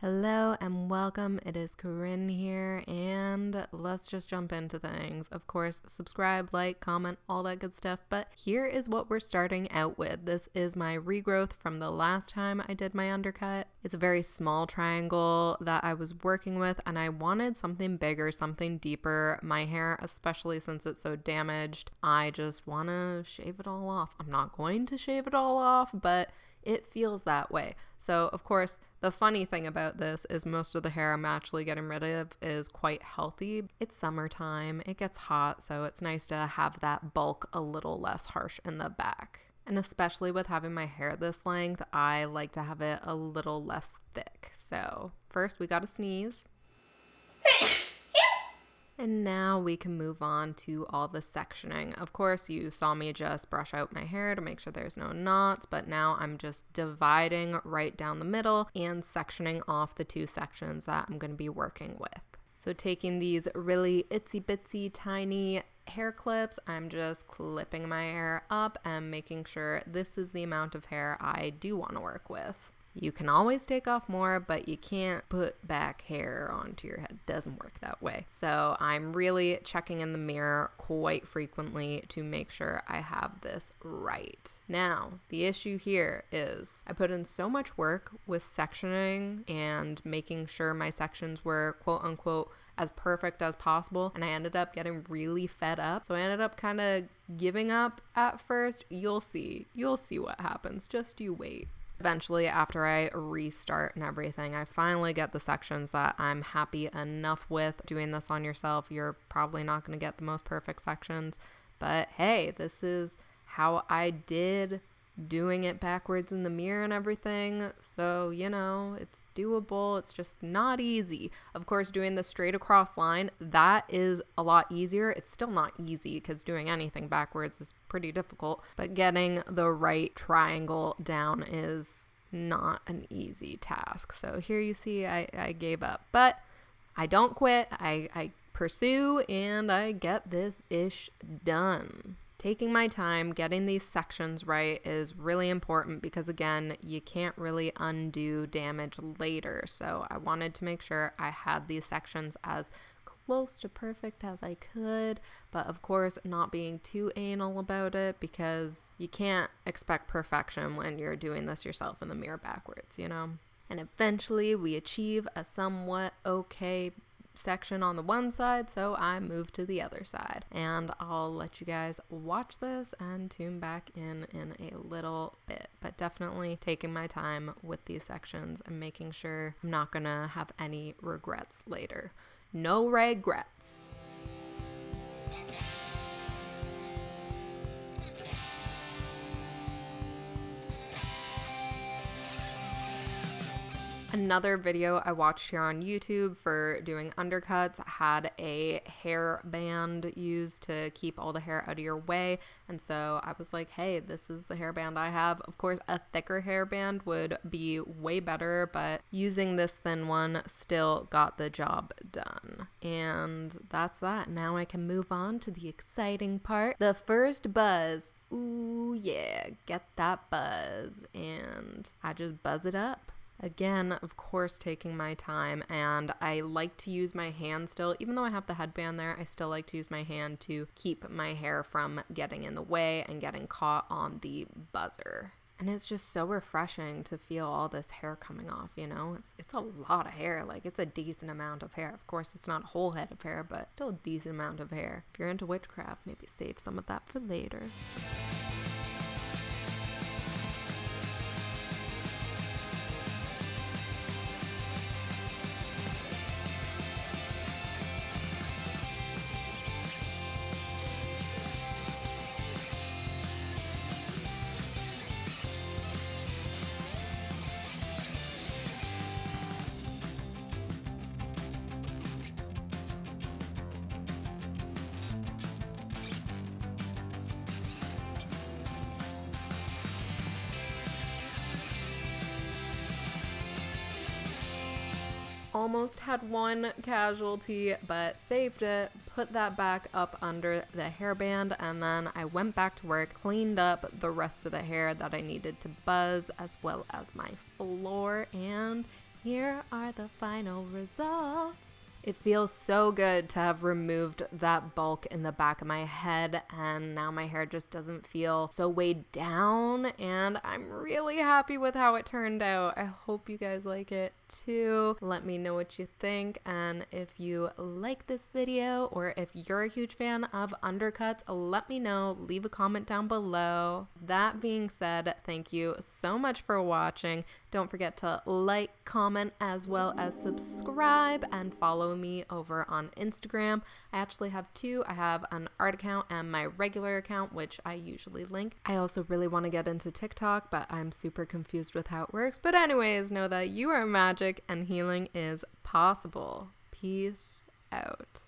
Hello and welcome. It is Korin here, and let's just jump into things. Of course, subscribe, like, comment, all that good stuff, but here is what we're starting out with. This is my regrowth from the last time I did my undercut. It's a very small triangle that I was working with, and I wanted something bigger, something deeper. My hair, especially since it's so damaged, I just want to shave it all off. I'm not going to shave it all off, but it feels that way. So, of course, the funny thing about this is most of the hair I'm actually getting rid of is quite healthy. It's summertime, it gets hot, so it's nice to have that bulk a little less harsh in the back. And especially with having my hair this length, I like to have it a little less thick. So, first we gotta sneeze. And now we can move on to all the sectioning. Of course, you saw me just brush out my hair to make sure there's no knots, but now I'm just dividing right down the middle and sectioning off the two sections that I'm going to be working with. So taking these really itsy bitsy tiny hair clips, I'm just clipping my hair up and making sure this is the amount of hair I do want to work with. You can always take off more, but you can't put back hair onto your head. It doesn't work that way. So I'm really checking in the mirror quite frequently to make sure I have this right. Now, the issue here is I put in so much work with sectioning and making sure my sections were quote unquote as perfect as possible, and I ended up getting really fed up. So I ended up kind of giving up at first. You'll see what happens. Just you wait. Eventually, after I restart and everything, I finally get the sections that I'm happy enough with. Doing this on yourself, you're probably not going to get the most perfect sections, but hey, this is how I did doing it backwards in the mirror and everything. So, it's doable. It's just not easy. Of course, doing the straight across line, that is a lot easier. It's still not easy because doing anything backwards is pretty difficult, but getting the right triangle down is not an easy task. So here you see I gave up, but I don't quit. I pursue and I get this ish done. Taking my time, getting these sections right is really important because, again, you can't really undo damage later. So I wanted to make sure I had these sections as close to perfect as I could, but of course not being too anal about it because you can't expect perfection when you're doing this yourself in the mirror backwards, And eventually we achieve a somewhat okay section on the one side, so I moved to the other side, and I'll let you guys watch this and tune back in a little bit, but definitely taking my time with these sections and making sure I'm not gonna have any regrets later. No regrets. Another video I watched here on YouTube for doing undercuts had a hair band used to keep all the hair out of your way, and so I was like, hey, this is the hairband I have. Of course, a thicker hairband would be way better, but using this thin one still got the job done. And that's that. Now I can move on to the exciting part, the first buzz. Ooh yeah, get that buzz, and I just buzz it up. Again, of course, taking my time, and I like to use my hand still. Even though I have the headband there, I still like to use my hand to keep my hair from getting in the way and getting caught on the buzzer. And it's just so refreshing to feel all this hair coming off, It's a lot of hair. Like, it's a decent amount of hair. Of course, it's not a whole head of hair, but still a decent amount of hair. If you're into witchcraft, maybe save some of that for later. Almost had one casualty, but saved it, put that back up under the hairband, and then I went back to work, cleaned up the rest of the hair that I needed to buzz, as well as my floor, and here are the final results. It feels so good to have removed that bulk in the back of my head, and now my hair just doesn't feel so weighed down, and I'm really happy with how it turned out. I hope you guys like it too. Let me know what you think, and if you like this video or if you're a huge fan of undercuts, let me know. Leave a comment down below. That being said, thank you so much for watching. Don't forget to like, comment, as well as subscribe, and follow me over on Instagram. I actually have two. I have an art account and my regular account, which I usually link. I also really want to get into TikTok, but I'm super confused with how it works. But anyways, know that you are magic and healing is possible. Peace out.